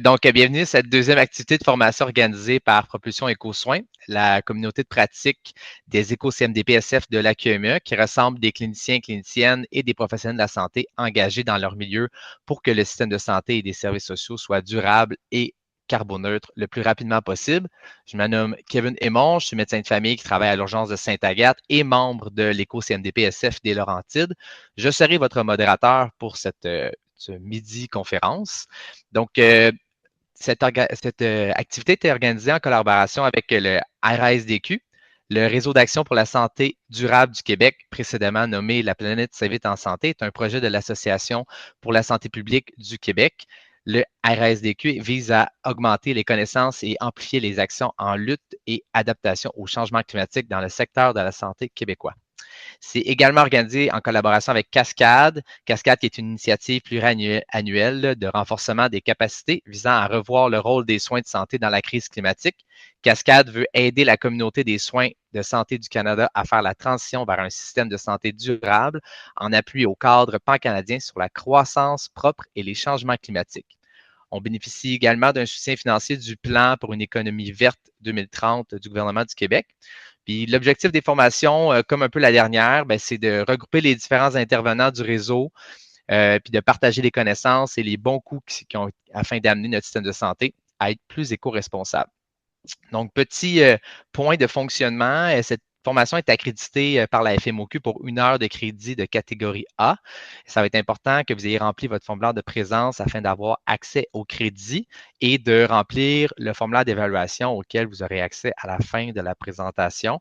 Donc, bienvenue à cette deuxième activité de formation organisée par Propulsion Éco-Soins, la communauté de pratique des éco-CMD-PSF de la QME qui rassemble des cliniciens, cliniciennes et des professionnels de la santé engagés dans leur milieu pour que le système de santé et des services sociaux soit durable et carboneutre le plus rapidement possible. Je me nomme Kevin Aymon, je suis médecin de famille qui travaille à l'urgence de Sainte-Agathe et membre de l'éco-CMD-PSF des Laurentides. Je serai votre modérateur pour ce midi conférence. Donc, cette activité était organisée en collaboration avec le RASDQ, le Réseau d'action pour la santé durable du Québec, précédemment nommé La planète s'invite en santé, est un projet de l'Association pour la santé publique du Québec. Le RASDQ vise à augmenter les connaissances et amplifier les actions en lutte et adaptation au changement climatique dans le secteur de la santé québécois. C'est également organisé en collaboration avec Cascade. Cascade qui est une initiative pluriannuelle de renforcement des capacités visant à revoir le rôle des soins de santé dans la crise climatique. Cascade veut aider la communauté des soins de santé du Canada à faire la transition vers un système de santé durable en appui au cadre pan-canadien sur la croissance propre et les changements climatiques. On bénéficie également d'un soutien financier du Plan pour une économie verte 2030 du gouvernement du Québec. Puis l'objectif des formations, comme un peu la dernière, ben, c'est de regrouper les différents intervenants du réseau, puis de partager les connaissances et les bons coups afin d'amener notre système de santé à être plus éco-responsable. Donc, petit point de fonctionnement, cette formation est accréditée par la FMOQ pour 1 heure de crédit de catégorie A. Ça va être important que vous ayez rempli votre formulaire de présence afin d'avoir accès au crédit et de remplir le formulaire d'évaluation auquel vous aurez accès à la fin de la présentation.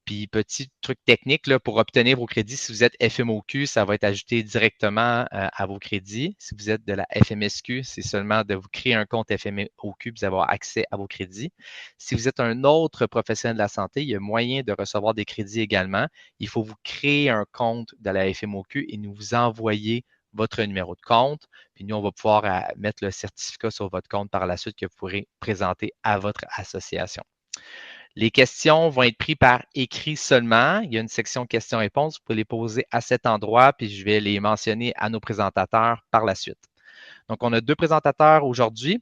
Puis, petit truc technique, là, pour obtenir vos crédits, si vous êtes FMOQ, ça va être ajouté directement à vos crédits. Si vous êtes de la FMSQ, c'est seulement de vous créer un compte FMOQ et d'avoir accès à vos crédits. Si vous êtes un autre professionnel de la santé, il y a moyen de recevoir des crédits également. Il faut vous créer un compte de la FMOQ et nous vous envoyer votre numéro de compte. Puis nous, on va pouvoir mettre le certificat sur votre compte par la suite que vous pourrez présenter à votre association. Les questions vont être prises par écrit seulement. Il y a une section questions-réponses. Vous pouvez les poser à cet endroit, puis je vais les mentionner à nos présentateurs par la suite. Donc, on a 2 présentateurs aujourd'hui.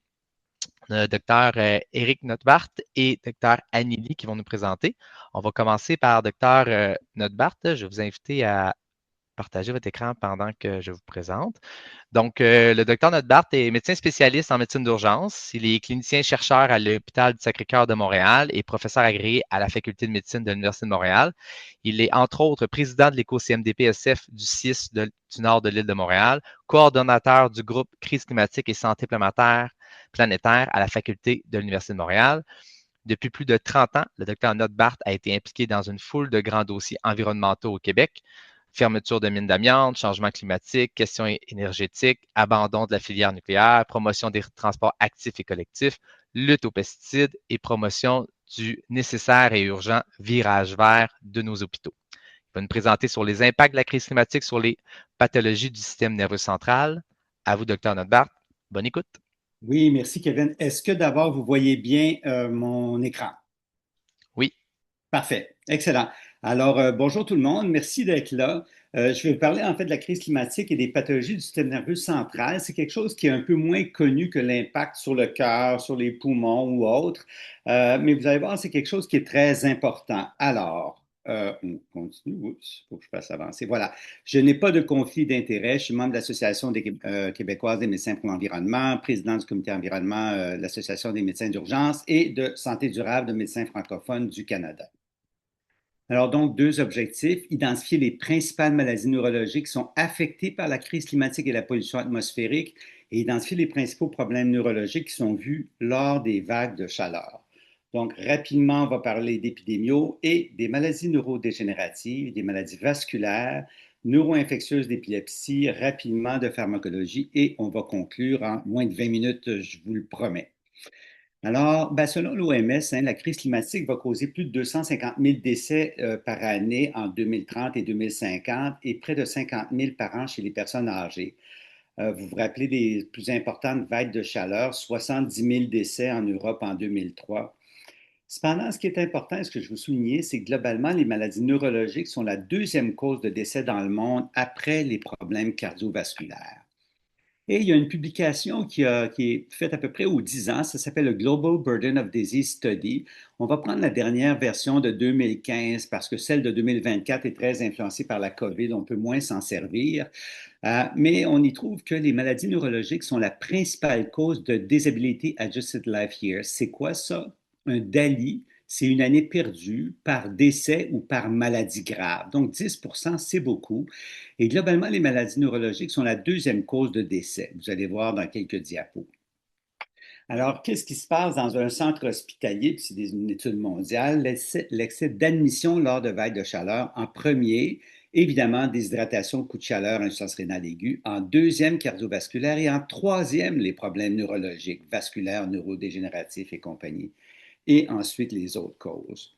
On a Dr. Éric Notbart et Dr. Anneli qui vont nous présenter. On va commencer par Dr. Notbart. Je vais vous inviter à partager votre écran pendant que je vous présente. Donc, le docteur Notbart est médecin spécialiste en médecine d'urgence. Il est clinicien-chercheur à l'hôpital du Sacré-Cœur de Montréal et professeur agréé à la faculté de médecine de l'Université de Montréal. Il est, entre autres, président de l'éco-CMD-PSF du CIS du nord de l'île de Montréal, coordonnateur du groupe Crise climatique et santé planétaire à la faculté de l'Université de Montréal. Depuis plus de 30 ans, le docteur Notbart a été impliqué dans une foule de grands dossiers environnementaux au Québec. Fermeture de mines d'amiante, changement climatique, questions énergétiques, abandon de la filière nucléaire, promotion des transports actifs et collectifs, lutte aux pesticides et promotion du nécessaire et urgent virage vert de nos hôpitaux. Il va nous présenter sur les impacts de la crise climatique sur les pathologies du système nerveux central. À vous, docteur Notbart. Bonne écoute. Oui, merci Kevin. Est-ce que d'abord vous voyez bien mon écran? Oui. Parfait, excellent. Alors, bonjour tout le monde, merci d'être là. Je vais vous parler en fait de la crise climatique et des pathologies du système nerveux central. C'est quelque chose qui est un peu moins connu que l'impact sur le cœur, sur les poumons ou autres. Mais vous allez voir, c'est quelque chose qui est très important. Alors, on continue. Oups, il faut que je fasse avancer. Voilà. Je n'ai pas de conflit d'intérêt. Je suis membre de l'Association des québécoises des médecins pour l'environnement, président du comité environnement de l'Association des médecins d'urgence et de santé durable de médecins francophones du Canada. Alors donc, 2 objectifs, identifier les principales maladies neurologiques qui sont affectées par la crise climatique et la pollution atmosphérique et identifier les principaux problèmes neurologiques qui sont vus lors des vagues de chaleur. Donc, rapidement, on va parler d'épidémios et des maladies neurodégénératives, des maladies vasculaires, neuro-infectieuses d'épilepsie, rapidement de pharmacologie et on va conclure en moins de 20 minutes, je vous le promets. Alors, selon l'OMS, la crise climatique va causer plus de 250 000 décès par année en 2030 et 2050 et près de 50 000 par an chez les personnes âgées. Vous vous rappelez des plus importantes vagues de chaleur, 70 000 décès en Europe en 2003. Cependant, ce qui est important, et ce que je veux souligner, c'est que globalement, les maladies neurologiques sont la 2e cause de décès dans le monde après les problèmes cardiovasculaires. Et il y a une publication qui est faite à peu près aux 10 ans, ça s'appelle le Global Burden of Disease Study. On va prendre la dernière version de 2015 parce que celle de 2024 est très influencée par la COVID, on peut moins s'en servir. Mais on y trouve que les maladies neurologiques sont la principale cause de Disability Adjusted Life Years. C'est quoi ça? Un DALY, c'est une année perdue par décès ou par maladie grave. Donc 10%, c'est beaucoup. Et globalement, les maladies neurologiques sont la deuxième cause de décès. Vous allez voir dans quelques diapos. Alors, qu'est-ce qui se passe dans un centre hospitalier? Puis c'est une étude mondiale. L'excès d'admission lors de vagues de chaleur en premier, évidemment, déshydratation, coup de chaleur, insuffisance rénale aiguë. En deuxième, cardiovasculaire. Et en troisième, les problèmes neurologiques, vasculaires, neurodégénératifs et compagnie. Et ensuite, les autres causes.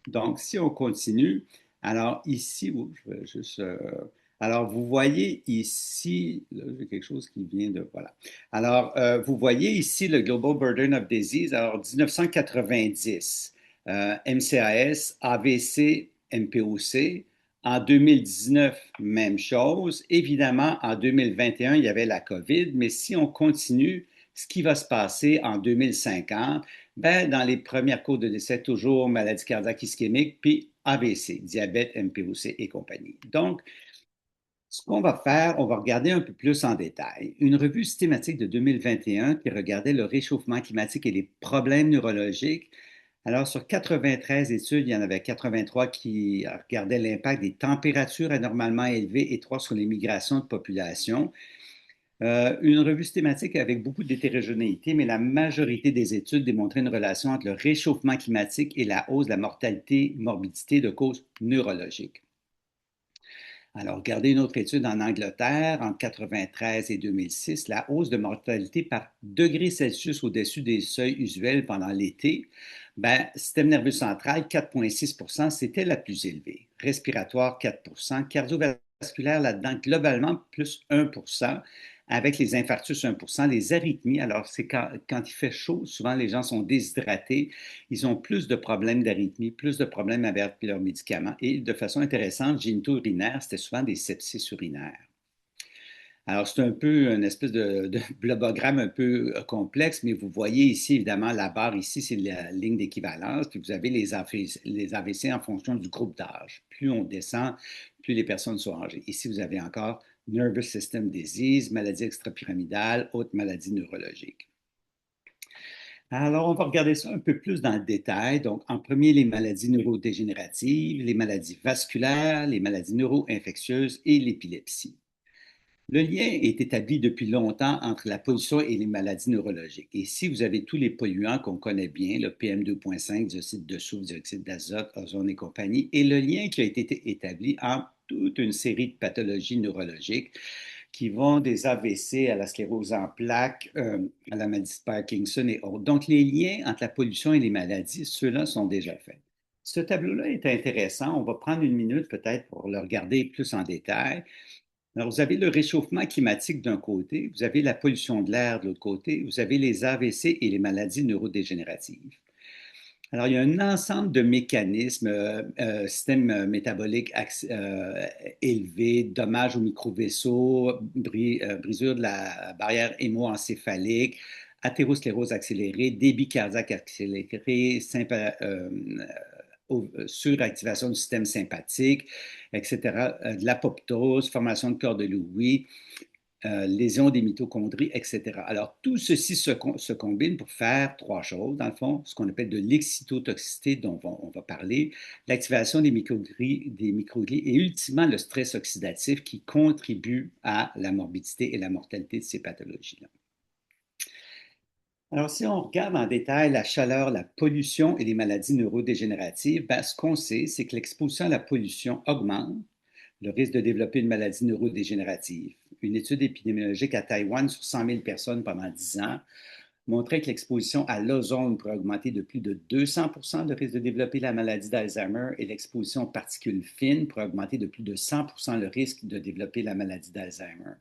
Donc, si on continue, alors ici, je vais juste. Alors, vous voyez ici, là, j'ai quelque chose qui vient de. Voilà. Alors, vous voyez ici le Global Burden of Disease. Alors, 1990, MCAS, AVC, MPOC. En 2019, même chose. Évidemment, en 2021, il y avait la COVID, mais si on continue, ce qui va se passer en 2050, ben, dans les premières causes de décès, toujours maladie cardiaque ischémique, puis AVC, diabète, MPOC et compagnie. Donc, ce qu'on va faire, on va regarder un peu plus en détail. Une revue systématique de 2021 qui regardait le réchauffement climatique et les problèmes neurologiques. Alors, sur 93 études, il y en avait 83 qui regardaient l'impact des températures anormalement élevées et 3 sur les migrations de population. Une revue systématique avec beaucoup d'hétérogénéité, mais la majorité des études démontraient une relation entre le réchauffement climatique et la hausse de la mortalité, morbidité de causes neurologiques. Alors, regardez une autre étude en Angleterre, entre 93 et 2006, la hausse de mortalité par degré Celsius au-dessus des seuils usuels pendant l'été. Ben, système nerveux central, 4,6 %, c'était la plus élevée. Respiratoire, 4 %. Cardiovasculaire, là-dedans, globalement, plus 1 %. Avec les infarctus, 1 %. Les arythmies, alors c'est quand il fait chaud, souvent les gens sont déshydratés, ils ont plus de problèmes d'arythmie, plus de problèmes avec leurs médicaments. Et de façon intéressante, génito-urinaire, c'était souvent des sepsis urinaires. Alors, c'est un peu une espèce de blobogramme un peu complexe, mais vous voyez ici, évidemment, la barre ici, c'est la ligne d'équivalence, puis vous avez les AVC en fonction du groupe d'âge. Plus on descend, plus les personnes sont âgées. Ici, vous avez encore Nervous System Disease, maladie extrapyramidale, autres maladies neurologiques. Alors, on va regarder ça un peu plus dans le détail. Donc, en premier, les maladies neurodégénératives, les maladies vasculaires, les maladies neuro-infectieuses et l'épilepsie. Le lien est établi depuis longtemps entre la pollution et les maladies neurologiques. Et si vous avez tous les polluants qu'on connaît bien, le PM2,5, dioxyde de soufre, dioxyde d'azote, ozone et compagnie, et le lien qui a été établi entre toute une série de pathologies neurologiques qui vont des AVC à la sclérose en plaques, à la maladie de Parkinson et autres. Donc, les liens entre la pollution et les maladies, ceux-là sont déjà faits. Ce tableau-là est intéressant. On va prendre une minute peut-être pour le regarder plus en détail. Alors, vous avez le réchauffement climatique d'un côté, vous avez la pollution de l'air de l'autre côté, vous avez les AVC et les maladies neurodégénératives. Alors, il y a un ensemble de mécanismes, système métabolique élevé, dommages aux microvaisseaux, brisure de la barrière hémo-encéphalique, athérosclérose accélérée, débit cardiaque accéléré, suractivation du système sympathique, etc., de l'apoptose, formation de corps de Lewy, lésion des mitochondries, etc. Alors, tout ceci se combine pour faire trois choses, dans le fond, ce qu'on appelle de l'excitotoxicité dont on va parler, l'activation des microglies et ultimement le stress oxydatif qui contribue à la morbidité et la mortalité de ces pathologies-là. Alors, si on regarde en détail la chaleur, la pollution et les maladies neurodégénératives, ben, ce qu'on sait, c'est que l'exposition à la pollution augmente le risque de développer une maladie neurodégénérative. Une étude épidémiologique à Taïwan sur 100 000 personnes pendant 10 ans montrait que l'exposition à l'ozone pourrait augmenter de plus de 200 % le risque de développer la maladie d'Alzheimer et l'exposition aux particules fines pourrait augmenter de plus de 100 % le risque de développer la maladie d'Alzheimer.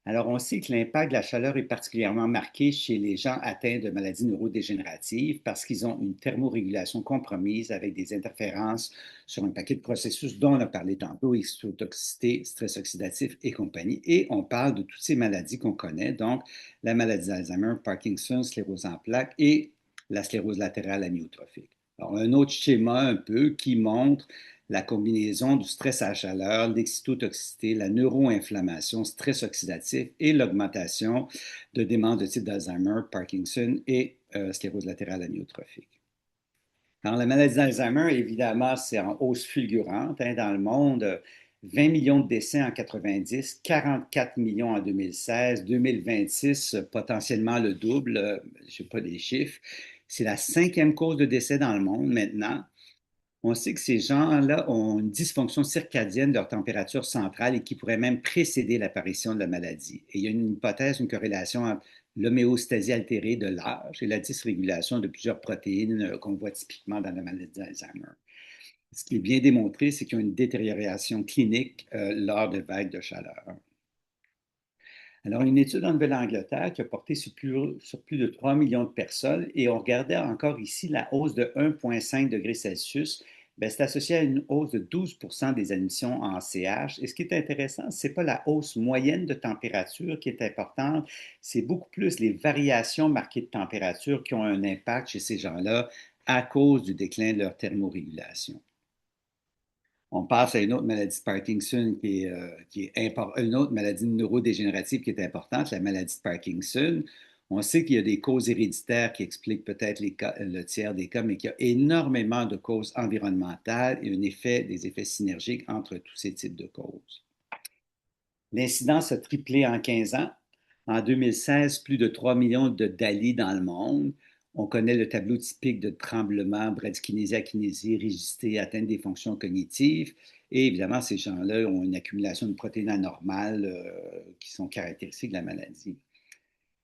Alors, on sait que l'impact de la chaleur est particulièrement marqué chez les gens atteints de maladies neurodégénératives parce qu'ils ont une thermorégulation compromise avec des interférences sur un paquet de processus dont on a parlé tantôt, histotoxicité, stress oxydatif et compagnie. Et on parle de toutes ces maladies qu'on connaît, donc la maladie d'Alzheimer, Parkinson, sclérose en plaques et la sclérose latérale amyotrophique. Alors, un autre schéma un peu qui montre la combinaison du stress à la chaleur, l'excitotoxicité, la neuroinflammation, stress oxydatif et l'augmentation de démence de type d'Alzheimer, Parkinson et sclérose latérale amyotrophique. Alors, la maladie d'Alzheimer, évidemment, c'est en hausse fulgurante dans le monde. 20 millions de décès en 90, 44 millions en 2016, 2026, potentiellement le double, je n'ai pas des chiffres. C'est la cinquième cause de décès dans le monde maintenant. On sait que ces gens-là ont une dysfonction circadienne de leur température centrale et qui pourrait même précéder l'apparition de la maladie. Et il y a une hypothèse, une corrélation entre l'homéostasie altérée de l'âge et la dysrégulation de plusieurs protéines qu'on voit typiquement dans la maladie d'Alzheimer. Ce qui est bien démontré, c'est qu'il y a une détérioration clinique lors de vagues de chaleur. Alors, une étude en Nouvelle-Angleterre qui a porté sur plus de 3 millions de personnes et on regardait encore ici la hausse de 1,5 degrés Celsius. Bien, c'est associé à une hausse de 12 des admissions en CH. Et ce qui est intéressant, ce n'est pas la hausse moyenne de température qui est importante, c'est beaucoup plus les variations marquées de température qui ont un impact chez ces gens-là à cause du déclin de leur thermorégulation. On passe à une autre maladie de Parkinson une autre maladie neurodégénérative qui est importante, la maladie de Parkinson. On sait qu'il y a des causes héréditaires qui expliquent peut-être le tiers des cas, mais qu'il y a énormément de causes environnementales et des effets synergiques entre tous ces types de causes. L'incidence a triplé en 15 ans. En 2016, plus de 3 millions de DALI dans le monde. On connaît le tableau typique de tremblement, bradykinésie, akinésie, rigidité, atteinte des fonctions cognitives. Et évidemment, ces gens-là ont une accumulation de protéines anormales qui sont caractéristiques de la maladie.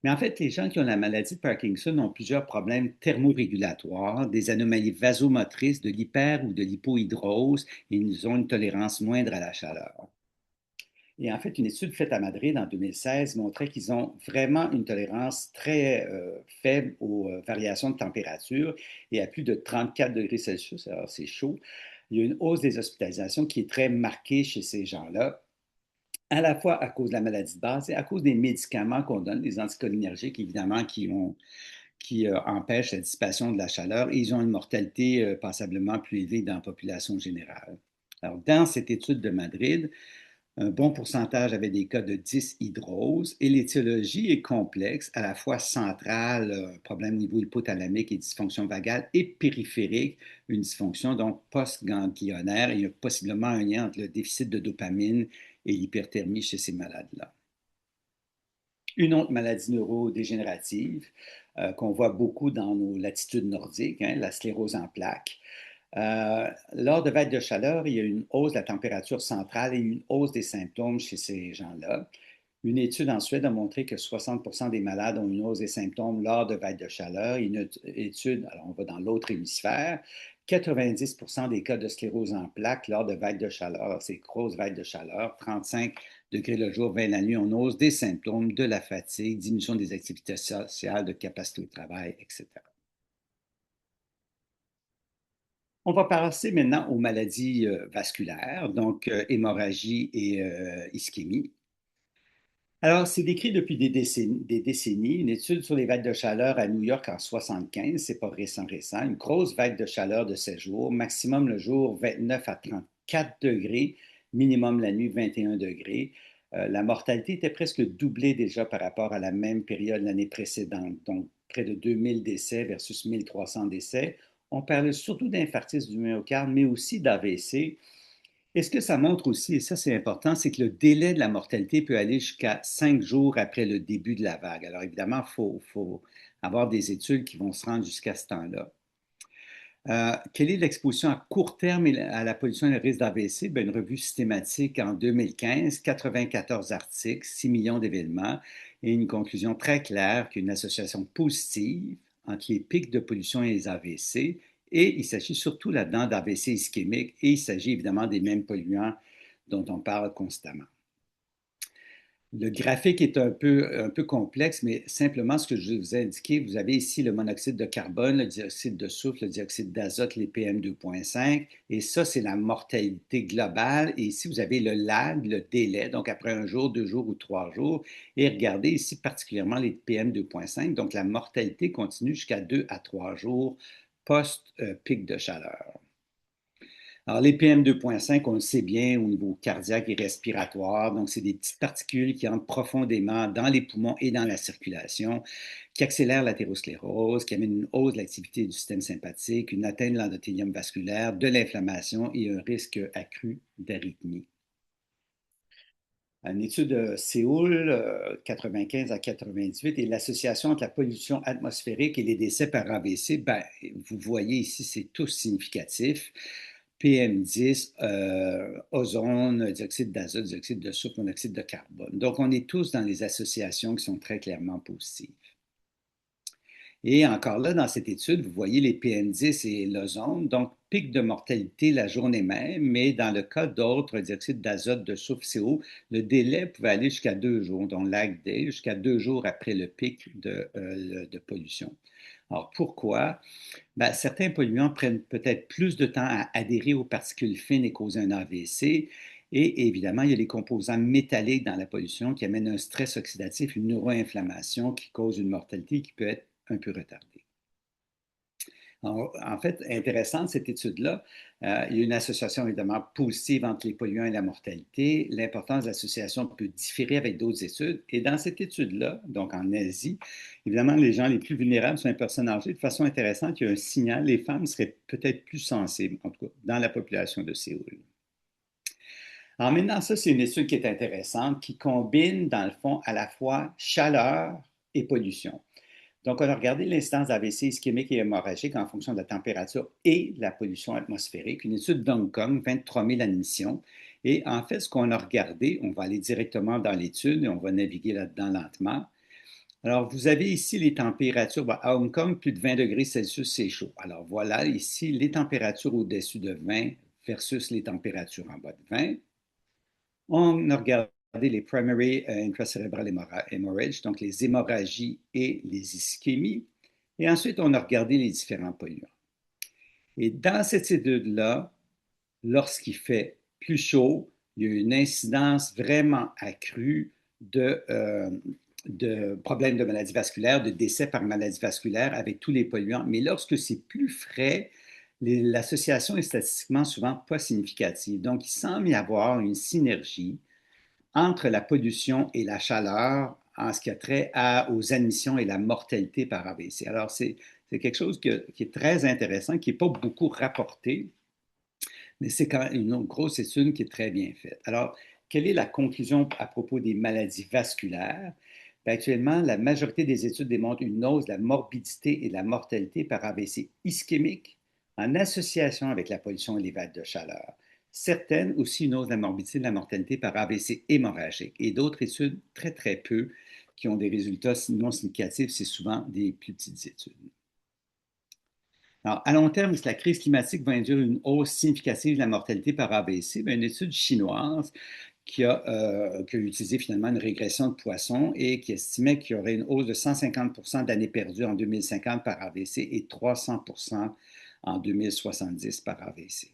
Mais en fait, les gens qui ont la maladie de Parkinson ont plusieurs problèmes thermorégulatoires, des anomalies vasomotrices, de l'hyper ou de l'hypohydrose, et ils ont une tolérance moindre à la chaleur. Et en fait, une étude faite à Madrid en 2016 montrait qu'ils ont vraiment une tolérance très faible aux variations de température et à plus de 34 degrés Celsius, alors c'est chaud. Il y a une hausse des hospitalisations qui est très marquée chez ces gens-là, à la fois à cause de la maladie de base et à cause des médicaments qu'on donne, les anticholinergiques évidemment qui empêchent la dissipation de la chaleur et ils ont une mortalité passablement plus élevée dans la population générale. Alors, dans cette étude de Madrid, un bon pourcentage avait des cas de dyshydrose et l'étiologie est complexe, à la fois centrale, problème au niveau hypothalamique et dysfonction vagale, et périphérique, une dysfonction donc post-ganglionnaire. Il y a possiblement un lien entre le déficit de dopamine et l'hyperthermie chez ces malades-là. Une autre maladie neurodégénérative qu'on voit beaucoup dans nos latitudes nordiques, la sclérose en plaques. Lors de vagues de chaleur, il y a une hausse de la température centrale et une hausse des symptômes chez ces gens-là. Une étude en Suède a montré que 60 des malades ont une hausse des symptômes lors de vagues de chaleur. Une étude, alors on va dans l'autre hémisphère, 90 des cas de sclérose en plaques lors de vagues de chaleur, ces grosses vagues de chaleur, 35 degrés le jour, 20 la nuit, on hausse des symptômes, de la fatigue, diminution des activités sociales, de capacité au travail, etc. On va passer maintenant aux maladies vasculaires, donc hémorragie et ischémie. Alors, c'est décrit depuis des décennies, une étude sur les vagues de chaleur à New York en 1975, c'est pas récent, une grosse vague de chaleur de 7 jours, maximum le jour 29 à 34 degrés, minimum la nuit 21 degrés. La mortalité était presque doublée déjà par rapport à la même période l'année précédente, donc près de 2000 décès versus 1300 décès. On parlait surtout d'infarctus du myocarde, mais aussi d'AVC. Et ce que ça montre aussi, et ça c'est important, c'est que le délai de la mortalité peut aller jusqu'à 5 jours après le début de la vague. Alors évidemment, il faut avoir des études qui vont se rendre jusqu'à ce temps-là. Quelle est l'exposition à court terme à la pollution et le risque d'AVC? Bien, une revue systématique en 2015, 94 articles, 6 millions d'événements et une conclusion très claire qu'il y a une association positive entre les pics de pollution et les AVC. Et il s'agit surtout là-dedans d'AVC ischémique et il s'agit évidemment des mêmes polluants dont on parle constamment. Le graphique est un peu complexe, mais simplement ce que je vous ai indiqué, vous avez ici le monoxyde de carbone, le dioxyde de soufre, le dioxyde d'azote, les PM2,5, et ça, c'est la mortalité globale. Et ici, vous avez le lag, le délai, donc après un jour, 2 jours ou 3 jours. Et regardez ici particulièrement les PM2,5, donc la mortalité continue jusqu'à 2 à 3 jours post-pic de chaleur. Alors, les PM2,5, on le sait bien au niveau cardiaque et respiratoire. Donc, c'est des petites particules qui entrent profondément dans les poumons et dans la circulation, qui accélèrent l'athérosclérose, qui amènent une hausse de l'activité du système sympathique, une atteinte de l'endothélium vasculaire, de l'inflammation et un risque accru d'arythmie. Une étude de Séoul, 95 à 98, et l'association entre la pollution atmosphérique et les décès par AVC, ben, vous voyez ici, c'est tous significatif. PM10, ozone, dioxyde d'azote, dioxyde de soufre, monoxyde de carbone. Donc, on est tous dans les associations qui sont très clairement positives. Et encore là, dans cette étude, vous voyez les PM10 et l'ozone, donc pic de mortalité la journée même, mais dans le cas d'autres dioxydes d'azote, de soufre, CO, le délai pouvait aller jusqu'à 2 jours, donc lag day, jusqu'à 2 jours après le pic de pollution. Alors pourquoi? Ben, certains polluants prennent peut-être plus de temps à adhérer aux particules fines et causent un AVC. Et évidemment, il y a les composants métalliques dans la pollution qui amènent un stress oxydatif, une neuroinflammation qui cause une mortalité qui peut être un peu retardée. En fait, intéressante cette étude-là. Il y a une association évidemment positive entre les polluants et la mortalité. L'importance de l'association peut différer avec d'autres études. Et dans cette étude-là, donc en Asie, évidemment, les gens les plus vulnérables sont les personnes âgées. De façon intéressante, il y a un signal, les femmes seraient peut-être plus sensibles, en tout cas, dans la population de Séoul. Alors maintenant, ça, c'est une étude qui est intéressante, qui combine, dans le fond, à la fois chaleur et pollution. Donc, on a regardé l'incidence d'AVC ischémique et hémorragique en fonction de la température et de la pollution atmosphérique. Une étude d'Hong Kong, 23 000 admissions. Et en fait, ce qu'on a regardé, on va aller directement dans l'étude et on va naviguer là-dedans lentement. Alors, vous avez ici les températures. Bon, à Hong Kong, plus de 20 degrés Celsius, c'est chaud. Alors, voilà ici les températures au-dessus de 20 versus les températures en bas de 20. On a regardé les primary intracerebral hemorrhage, donc les hémorragies et les ischémies. Et ensuite, on a regardé les différents polluants. Et dans cette étude-là, lorsqu'il fait plus chaud, il y a une incidence vraiment accrue de problèmes de maladies vasculaires, de décès par maladie vasculaire avec tous les polluants. Mais lorsque c'est plus frais, l'association est statistiquement souvent pas significative. Donc, il semble y avoir une synergie entre la pollution et la chaleur en ce qui a trait aux admissions et la mortalité par AVC. Alors, c'est quelque chose qui est très intéressant, qui n'est pas beaucoup rapporté, mais c'est quand même une grosse étude qui est très bien faite. Alors, quelle est la conclusion à propos des maladies vasculaires? Bien, actuellement, la majorité des études démontrent une hausse de la morbidité et de la mortalité par AVC ischémique en association avec la pollution et les vagues de chaleur. Certaines aussi une hausse de la morbidité et de la mortalité par AVC hémorragique. Et d'autres études, très très peu, qui ont des résultats non significatifs, c'est souvent des plus petites études. Alors, à long terme, si la crise climatique va induire une hausse significative de la mortalité par AVC, bien, une étude chinoise qui a utilisé finalement une régression de poissons et qui estimait qu'il y aurait une hausse de 150 d'années perdues en 2050 par AVC et 300 en 2070 par AVC.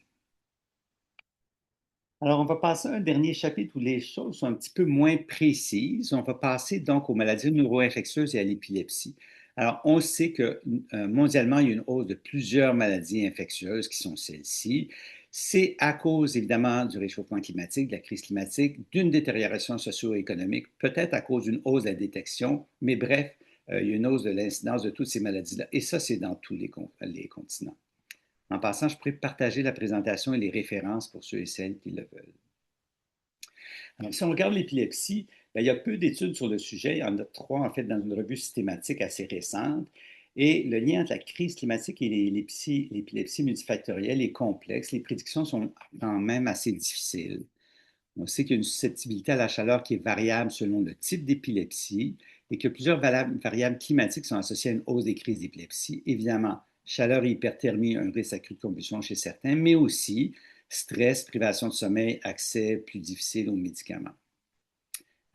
Alors, on va passer à un dernier chapitre où les choses sont un petit peu moins précises. On va passer donc aux maladies neuro-infectieuses et à l'épilepsie. Alors, on sait que mondialement, il y a une hausse de plusieurs maladies infectieuses qui sont celles-ci. C'est à cause, évidemment, du réchauffement climatique, de la crise climatique, d'une détérioration socio-économique, peut-être à cause d'une hausse de la détection, mais bref, il y a une hausse de l'incidence de toutes ces maladies-là. Et ça, c'est dans tous les continents. En passant, je pourrais partager la présentation et les références pour ceux et celles qui le veulent. Alors, si on regarde l'épilepsie, bien, il y a peu d'études sur le sujet. Il y en a 3, en fait, dans une revue systématique assez récente. Et le lien entre la crise climatique et l'épilepsie multifactorielle est complexe. Les prédictions sont quand même assez difficiles. On sait qu'il y a une susceptibilité à la chaleur qui est variable selon le type d'épilepsie et que plusieurs variables climatiques sont associées à une hausse des crises d'épilepsie. Évidemment, chaleur et hyperthermie, un risque accru de convulsion chez certains, mais aussi stress, privation de sommeil, accès plus difficile aux médicaments.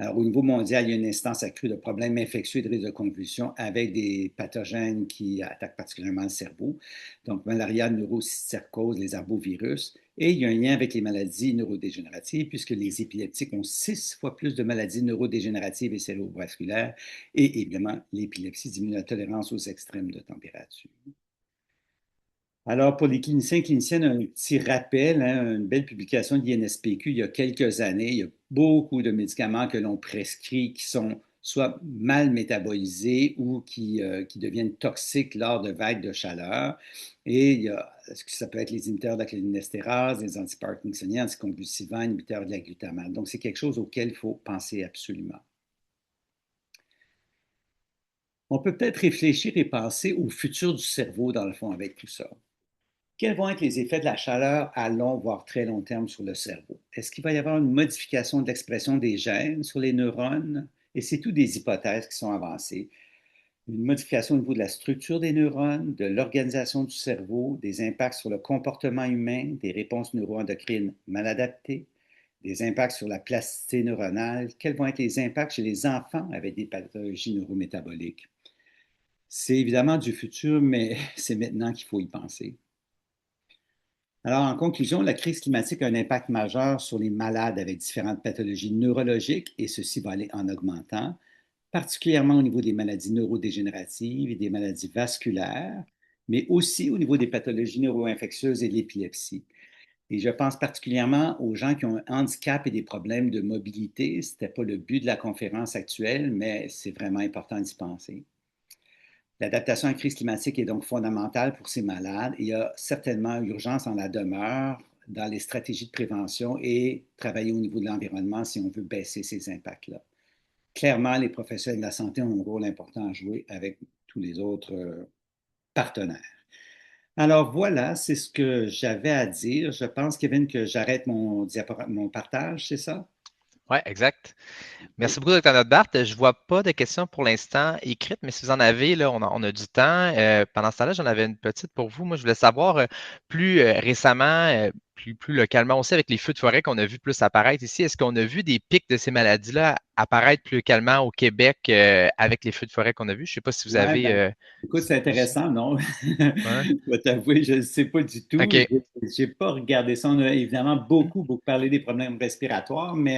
Alors, au niveau mondial, il y a une instance accrue de problèmes infectieux et de risques de convulsions avec des pathogènes qui attaquent particulièrement le cerveau. Donc, malaria, neurocercose, les arbovirus. Et il y a un lien avec les maladies neurodégénératives, puisque les épileptiques ont 6 fois plus de maladies neurodégénératives et cérébrovasculaires. Et évidemment, l'épilepsie diminue la tolérance aux extrêmes de température. Alors, pour les cliniciens et cliniciennes, un petit rappel, hein, une belle publication de l'INSPQ il y a quelques années. Il y a beaucoup de médicaments que l'on prescrit qui sont soit mal métabolisés ou qui deviennent toxiques lors de vagues de chaleur. Et il y a ce que ça peut être les inhibiteurs de la cholinésterase, les antiparkinsoniens, anticonvulsivants, inhibiteurs de la glutamate. Donc, c'est quelque chose auquel il faut penser absolument. On peut peut-être réfléchir et penser au futur du cerveau, dans le fond, avec tout ça. Quels vont être les effets de la chaleur à long, voire très long terme sur le cerveau? Est-ce qu'il va y avoir une modification de l'expression des gènes sur les neurones? Et c'est tout des hypothèses qui sont avancées. Une modification au niveau de la structure des neurones, de l'organisation du cerveau, des impacts sur le comportement humain, des réponses neuroendocrines mal adaptées, des impacts sur la plasticité neuronale. Quels vont être les impacts chez les enfants avec des pathologies neurométaboliques? C'est évidemment du futur, mais c'est maintenant qu'il faut y penser. Alors, en conclusion, la crise climatique a un impact majeur sur les malades avec différentes pathologies neurologiques et ceci va aller en augmentant, particulièrement au niveau des maladies neurodégénératives et des maladies vasculaires, mais aussi au niveau des pathologies neuro-infectieuses et de l'épilepsie. Et je pense particulièrement aux gens qui ont un handicap et des problèmes de mobilité. Ce n'était pas le but de la conférence actuelle, mais c'est vraiment important d'y penser. L'adaptation à la crise climatique est donc fondamentale pour ces malades. Il y a certainement urgence en la demeure dans les stratégies de prévention et travailler au niveau de l'environnement si on veut baisser ces impacts-là. Clairement, les professionnels de la santé ont un rôle important à jouer avec tous les autres partenaires. Alors voilà, c'est ce que j'avais à dire. Je pense, Kevin, que j'arrête mon partage, c'est ça? Oui, exact. Oui. Merci beaucoup, Dr. Notbart. Je ne vois pas de questions pour l'instant écrites, mais si vous en avez, là, on a du temps. Pendant ce temps-là, j'en avais une petite pour vous. Moi, je voulais savoir plus récemment, plus localement aussi, avec les feux de forêt qu'on a vu plus apparaître ici, est-ce qu'on a vu des pics de ces maladies-là apparaître plus localement au Québec avec les feux de forêt qu'on a vus? Je ne sais pas si vous Ouais, avez. ben, écoute, c'est intéressant, non? Ouais. Je dois t'avouer, je ne sais pas du tout. OK. J'ai pas regardé ça. On a évidemment beaucoup parlé des problèmes respiratoires, mais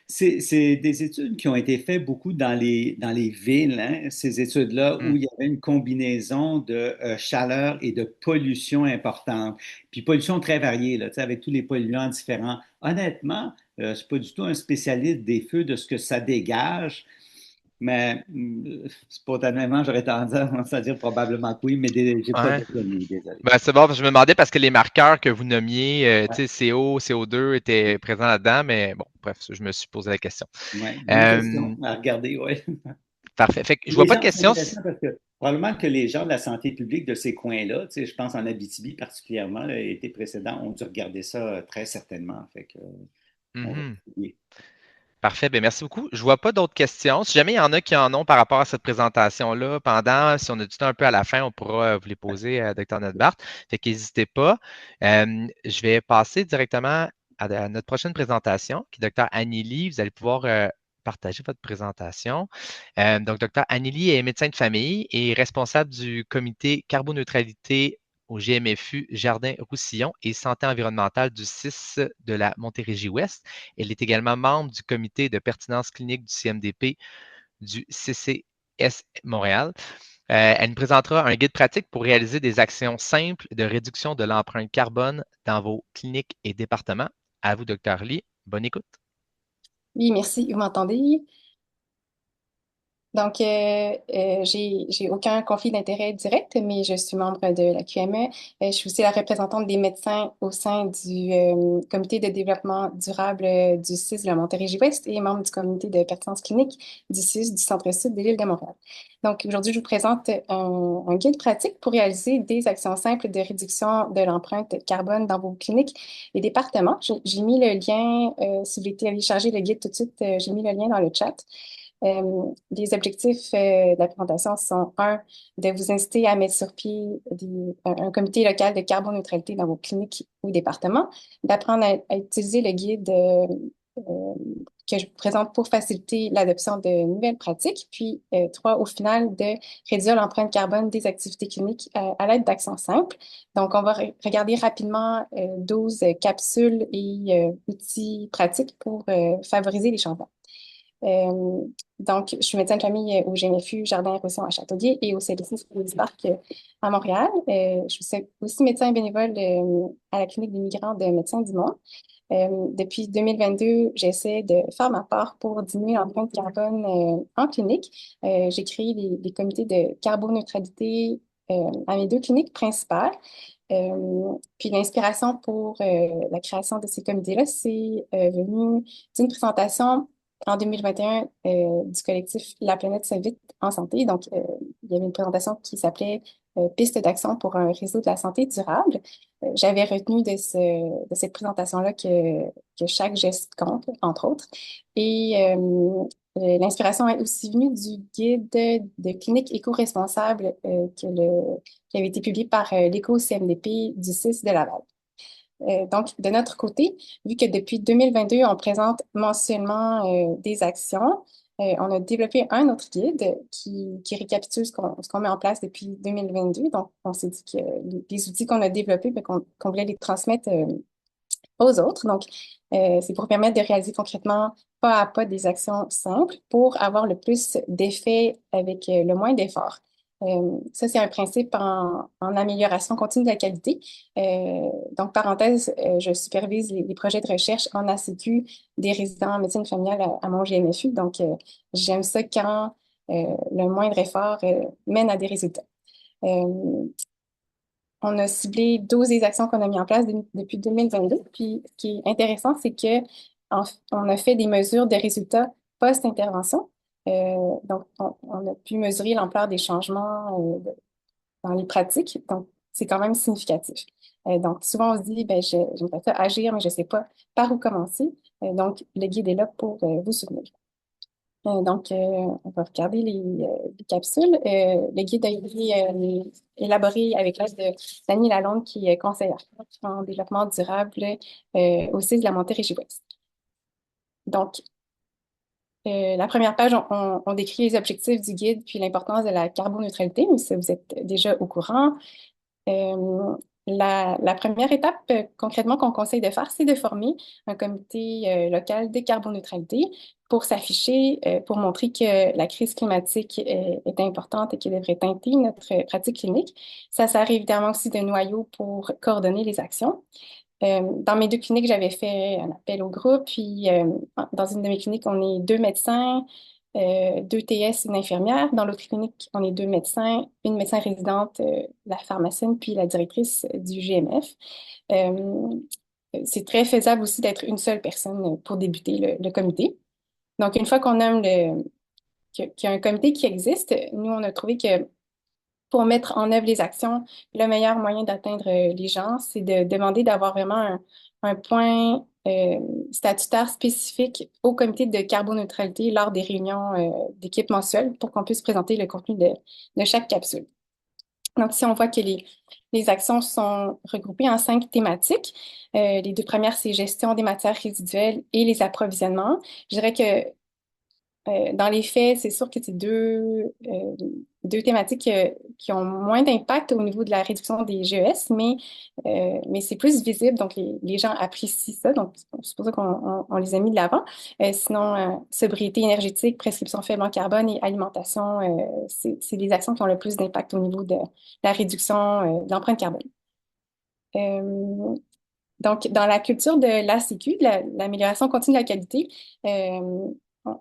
c'est des études qui ont été faites beaucoup dans les villes, hein, ces études-là, où Hmm. il y avait une combinaison de chaleur et de pollution importante. Puis pollution très variée, là, tu sais, avec tous les polluants différents. Honnêtement, je ne suis pas du tout un spécialiste des feux, de ce que ça dégage. Mais spontanément, j'aurais tendance à dire probablement que oui, mais j'ai pas Ouais. de données, désolé. Ben, c'est bon, je me demandais parce que les marqueurs que vous nommiez, Ouais, tu sais, CO, CO2 étaient présents là-dedans, mais bon, bref, je me suis posé la question. ouais. Bonne Euh, question à regarder, oui. Parfait. Fait que je vois Les pas de gens, c'est questions. intéressant parce que probablement que les gens de la santé publique de ces coins-là, tu sais, je pense en Abitibi particulièrement, l'été précédent, ont dû regarder ça très certainement. Fait que, on va Mhm. essayer. Parfait. Ben, merci beaucoup. Je vois pas d'autres questions. Si jamais il y en a qui en ont par rapport à cette présentation-là, si on a du temps un peu à la fin, on pourra vous les poser à Dr. Notbart. Fait qu'hésitez pas. Je vais passer directement à notre prochaine présentation, qui est Dr. Anneli. Vous allez pouvoir partager votre présentation. Donc, Dr. Anneli est médecin de famille et responsable du comité carboneutralité au GMFU Jardin-Roussillon et santé environnementale du 6 de la Montérégie-Ouest. Elle est également membre du comité de pertinence clinique du CMDP du CCS Montréal. Elle nous présentera un guide pratique pour réaliser des actions simples de réduction de l'empreinte carbone dans vos cliniques et départements. À vous, Dr. Lee. Bonne écoute. Oui, merci. Vous m'entendez? Donc, j'ai aucun conflit d'intérêt direct, mais je suis membre de la QME. Je suis aussi la représentante des médecins au sein du comité de développement durable du CIS de la Montérégie-Ouest et membre du comité de pertinence clinique du CIS du Centre-Sud de l'île de Montréal. Donc, aujourd'hui, je vous présente un guide pratique pour réaliser des actions simples de réduction de l'empreinte carbone dans vos cliniques et départements. J'ai mis le lien, si vous voulez télécharger le guide tout de suite, j'ai mis le lien dans le chat. Les objectifs de la présentation sont, un, de vous inciter à mettre sur pied un comité local de carboneutralité dans vos cliniques ou départements, d'apprendre à utiliser le guide que je présente pour faciliter l'adoption de nouvelles pratiques. Puis, trois, au final, de réduire l'empreinte carbone des activités cliniques à l'aide d'actions simples. Donc, on va regarder rapidement 12 capsules et outils pratiques pour favoriser les changements. Euh, donc, je suis médecin de famille au GMFU Jardin et Roussillon à Châteauguay et au CLSC du Parc à Montréal. Je suis aussi médecin bénévole à la clinique des migrants de Médecins du Monde. Depuis 2022, j'essaie de faire ma part pour diminuer l'empreinte carbone en clinique. J'ai créé des comités de carboneutralité à mes deux cliniques principales. Puis l'inspiration pour la création de ces comités-là, c'est venu d'une présentation en 2021 du collectif La planète s'invite en santé. Donc, il y avait une présentation qui s'appelait Pistes d'action pour un réseau de la santé durable. J'avais retenu de cette présentation-là que chaque geste compte, entre autres. Et l'inspiration est aussi venue du guide de clinique éco-responsable qui avait été publié par l'Éco-CMDP du 6 de Laval. Donc, de notre côté, vu que depuis 2022, on présente mensuellement des actions, on a développé un autre guide qui récapitule ce qu'on met en place depuis 2022. Donc, on s'est dit que les outils qu'on a développés, ben, qu'on voulait les transmettre aux autres. Donc, c'est pour permettre de réaliser concrètement, pas à pas, des actions simples pour avoir le plus d'effet avec le moins d'efforts. Ça, c'est un principe en amélioration continue de la qualité. Donc, parenthèse, je supervise les projets de recherche en ACQ des résidents en médecine familiale à mon GMFU. Donc, j'aime ça quand le moindre effort mène à des résultats. On a ciblé 12 des actions qu'on a mis en place depuis 2022. Puis, ce qui est intéressant, c'est que on a fait des mesures de résultats post-intervention. Donc, on a pu mesurer l'ampleur des changements dans les pratiques. Donc, c'est quand même significatif. Donc, souvent, on se dit, ben, j'aimerais ça agir, mais je ne sais pas par où commencer. Donc, le guide est là pour vous soutenir. Donc, on va regarder les capsules. Le guide a été élaboré avec l'aide de Dani Lalonde, qui est conseillère en développement durable au CIS de la Montérégie-Ouest. Donc, la première page, on décrit les objectifs du guide puis l'importance de la carboneutralité, mais ça, vous êtes déjà au courant. La première étape, concrètement, qu'on conseille de faire, c'est de former un comité local de carboneutralité pour s'afficher, pour montrer que la crise climatique est importante et qu'elle devrait teinter notre pratique clinique. Ça sert évidemment aussi de noyau pour coordonner les actions. Dans mes deux cliniques, j'avais fait un appel au groupe, puis dans une de mes cliniques, on est deux médecins, deux TS, une infirmière. Dans l'autre clinique, on est deux médecins, une médecin résidente, la pharmacienne, puis la directrice du GMF. Euh, c'est très faisable aussi d'être une seule personne pour débuter le comité. Donc, une fois qu'on nomme qu'il y a un comité qui existe, nous, on a trouvé que pour mettre en œuvre les actions, le meilleur moyen d'atteindre les gens, c'est de demander d'avoir vraiment un point statutaire spécifique au comité de carboneutralité lors des réunions d'équipe mensuelles pour qu'on puisse présenter le contenu de chaque capsule. Donc, si on voit que les actions sont regroupées en 5 thématiques, les deux premières, c'est gestion des matières résiduelles et les approvisionnements. Je dirais que dans les faits, c'est sûr que c'est deux thématiques qui ont moins d'impact au niveau de la réduction des GES, mais c'est plus visible, donc les gens apprécient ça, donc c'est pour ça qu'on les a mis de l'avant. Sinon, sobriété énergétique, prescription faible en carbone et alimentation, c'est les actions qui ont le plus d'impact au niveau de la réduction de l'empreinte carbone. Donc, dans la culture de l'ACQ, l'amélioration continue de la qualité,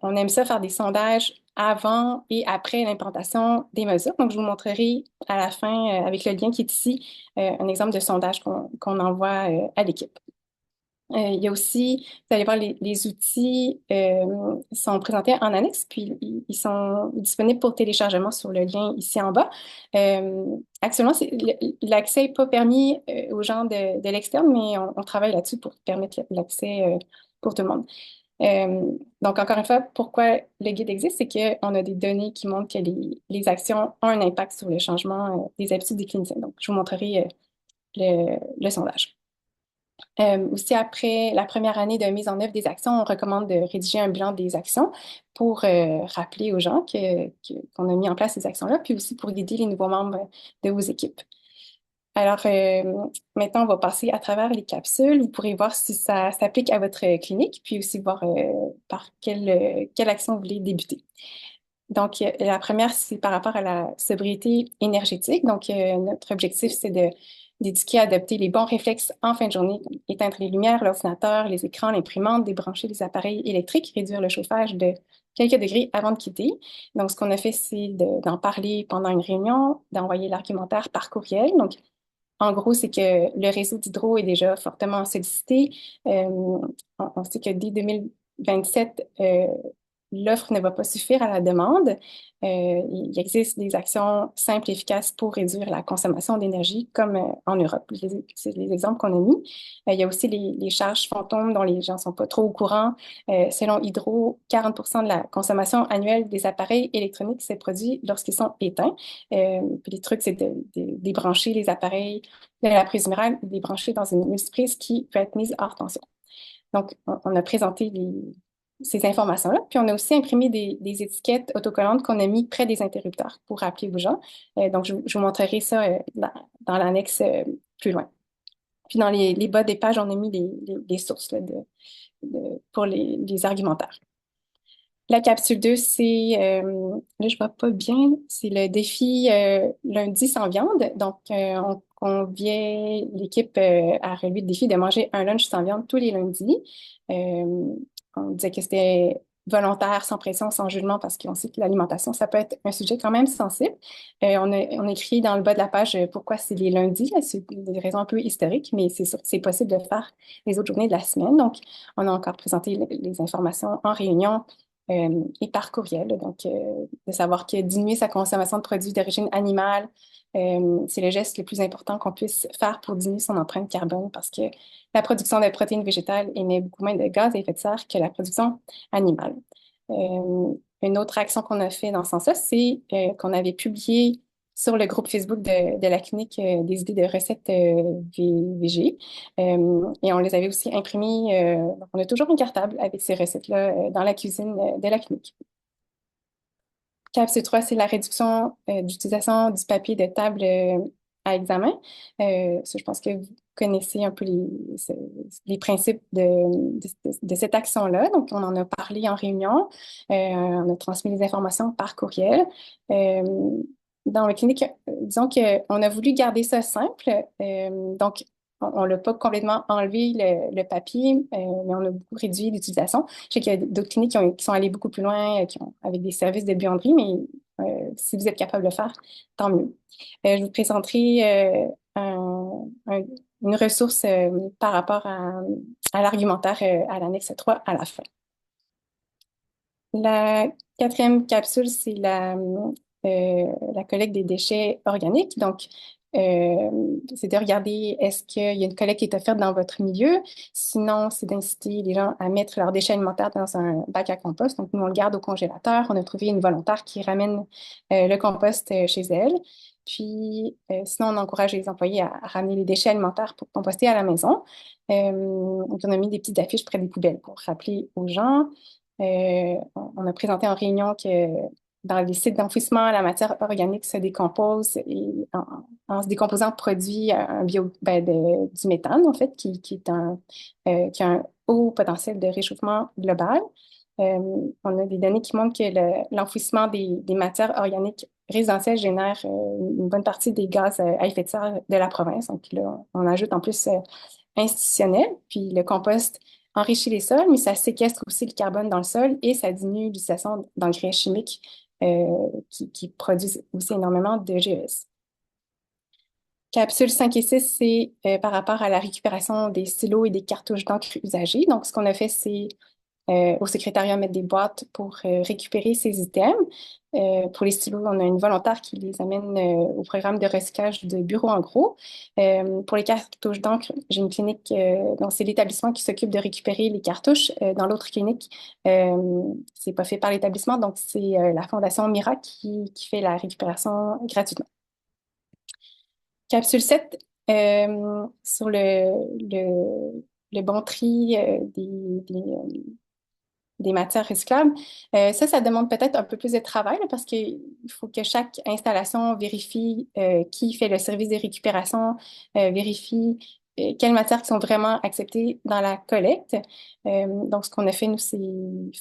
on aime ça faire des sondages avant et après l'implantation des mesures. Donc, je vous montrerai à la fin, avec le lien qui est ici, un exemple de sondage qu'on envoie à l'équipe. Il y a aussi, vous allez voir, les outils sont présentés en annexe, puis ils sont disponibles pour téléchargement sur le lien ici en bas. Actuellement, l'accès n'est pas permis aux gens de l'externe, mais on travaille là-dessus pour permettre l'accès pour tout le monde. Donc, encore une fois, pourquoi le guide existe, c'est qu'on a des données qui montrent que les actions ont un impact sur le changement des habitudes des cliniciens. Donc, je vous montrerai le sondage. Aussi, après la première année de mise en œuvre des actions, on recommande de rédiger un bilan des actions pour rappeler aux gens qu'on a mis en place ces actions-là, puis aussi pour guider les nouveaux membres de vos équipes. Alors, maintenant, on va passer à travers les capsules. Vous pourrez voir si ça s'applique à votre clinique, puis aussi voir par quelle action vous voulez débuter. Donc, la première, c'est par rapport à la sobriété énergétique. Donc, notre objectif, c'est d'éduquer à adopter les bons réflexes en fin de journée, comme éteindre les lumières, l'ordinateur, les écrans, l'imprimante, débrancher les appareils électriques, réduire le chauffage de quelques degrés avant de quitter. Donc, ce qu'on a fait, c'est d'en parler pendant une réunion, d'envoyer l'argumentaire par courriel. Donc, en gros, c'est que le réseau d'hydro est déjà fortement sollicité. On sait que dès 2027, l'offre ne va pas suffire à la demande. Il existe des actions simples et efficaces pour réduire la consommation d'énergie, comme en Europe. C'est les exemples qu'on a mis. Il y a aussi les charges fantômes dont les gens ne sont pas trop au courant. Selon Hydro, 40% de la consommation annuelle des appareils électroniques s'est produit lorsqu'ils sont éteints. Puis les trucs, c'est de débrancher les appareils de la prise minérale, de les brancher dans une multiprise qui peut être mise hors tension. Donc, on a présenté ces informations-là. Puis, on a aussi imprimé des étiquettes autocollantes qu'on a mis près des interrupteurs pour rappeler aux gens. Donc, je vous montrerai ça dans l'annexe plus loin. Puis, dans les bas des pages, on a mis les sources là, pour les argumentaires. La capsule 2, c'est, là, je vois pas bien, c'est le défi lundi sans viande. Donc, on conviait l'équipe à relever le défi de manger un lunch sans viande tous les lundis. On disait que c'était volontaire, sans pression, sans jugement, parce qu'on sait que l'alimentation, ça peut être un sujet quand même sensible. On a écrit dans le bas de la page pourquoi c'est les lundis. Là, c'est des raisons un peu historiques, mais c'est possible de le faire les autres journées de la semaine. Donc, on a encore présenté les informations en réunion et par courriel. Donc, de savoir que diminuer sa consommation de produits d'origine animale, c'est le geste le plus important qu'on puisse faire pour diminuer son empreinte carbone parce que la production de protéines végétales émet beaucoup moins de gaz à effet de serre que la production animale. Une autre action qu'on a fait dans ce sens-là, c'est qu'on avait publié sur le groupe Facebook de la clinique des idées de recettes VG. Et on les avait aussi imprimées. Donc on a toujours un cartable avec ces recettes-là dans la cuisine de la clinique. Capsule 3, c'est la réduction d'utilisation du papier de table à examen. Ça, je pense que vous connaissez un peu les principes de cette action-là. Donc, on en a parlé en réunion. On a transmis les informations par courriel. Dans la clinique, disons qu'on a voulu garder ça simple. Donc, on l'a pas complètement enlevé le papier, mais on a beaucoup réduit l'utilisation. Je sais qu'il y a d'autres cliniques qui sont allées beaucoup plus loin, avec des services de buanderie, mais si vous êtes capable de le faire, tant mieux. Je vous présenterai une ressource par rapport à l'argumentaire à l'annexe 3 à la fin. La quatrième capsule, c'est la collecte des déchets organiques. Donc, c'est de regarder est-ce qu'il y a une collecte qui est offerte dans votre milieu. Sinon, c'est d'inciter les gens à mettre leurs déchets alimentaires dans un bac à compost. Donc, nous, on le garde au congélateur. On a trouvé une volontaire qui ramène le compost chez elle. Puis, sinon, on encourage les employés à ramener les déchets alimentaires pour composter à la maison. Donc, on a mis des petites affiches près des poubelles pour rappeler aux gens. On a présenté en réunion que dans les sites d'enfouissement, la matière organique se décompose et en se décomposant produit du méthane, en fait, qui a un haut potentiel de réchauffement global. On a des données qui montrent que l'enfouissement des matières organiques résidentielles génère une bonne partie des gaz à effet de serre de la province. Donc là, on ajoute en plus institutionnel, puis le compost enrichit les sols, mais ça séquestre aussi le carbone dans le sol et ça diminue l'utilisation d'engrais chimiques qui produisent aussi énormément de GES. Capsules 5 et 6, c'est par rapport à la récupération des stylos et des cartouches d'encre usagées. Donc, ce qu'on a fait, c'est au secrétariat mettre des boîtes pour récupérer ces items. Pour les stylos, on a une volontaire qui les amène au programme de recyclage de bureaux en gros. Pour les cartouches d'encre, j'ai une clinique, donc c'est l'établissement qui s'occupe de récupérer les cartouches. Dans l'autre clinique, c'est pas fait par l'établissement, donc c'est la Fondation Mira qui fait la récupération gratuitement. Capsule 7, sur le bon tri des matières recyclables. Ça demande peut-être un peu plus de travail là, parce qu'il faut que chaque installation vérifie qui fait le service de récupération, vérifie quelles matières qui sont vraiment acceptées dans la collecte. Donc, ce qu'on a fait, nous, c'est